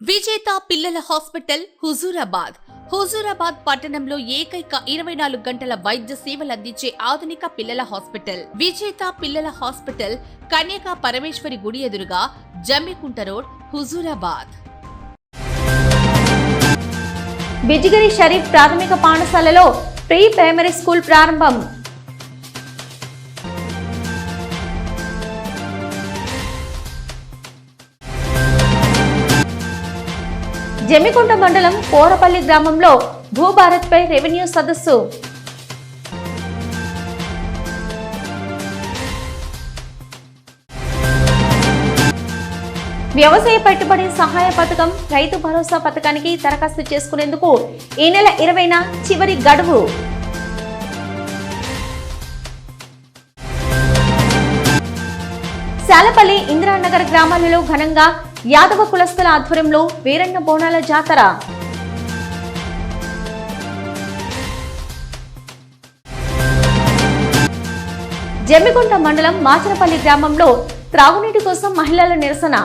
విజేత పిల్లల హాస్పిటల్ హుజూరాబాద్ పట్టణంలో ఏకైక 24 గంటల వైద్య సేవలందించే ఆధునిక పిల్లల హాస్పిటల్. విజేత పిల్లల హాస్పిటల్ కన్యకా పరమేశ్వరి గుడి ఎదురుగా, జమ్మికుంట రోడ్, హుజూరాబాద్. బిజిగిరి షరీఫ్ ప్రాథమిక పాఠశాలలో ప్రీ ప్రైమరీ స్కూల్ ప్రారంభం. జమ్మికుంట మండలం పోరపల్లి గ్రామంలో భూభారత్ పై రెవెన్యూ సదస్సు. వ్యవసాయ పెట్టుబడి సహాయ పథకం, రైతు భరోసా పథకానికి దరఖాస్తు చేసుకునేందుకు ఈ నెల 20న చివరి గడువు. శాలపల్లి, ఇందిరానగర్ గ్రామాలలో ఘనంగా యాదవ కులస్తుల ఆధ్వర్యంలో వీరన్న బోనాల జాతర. జమ్మికుంట మండలం మాచనపల్లి గ్రామంలో త్రాగునీటి కోసం మహిళల నిరసన.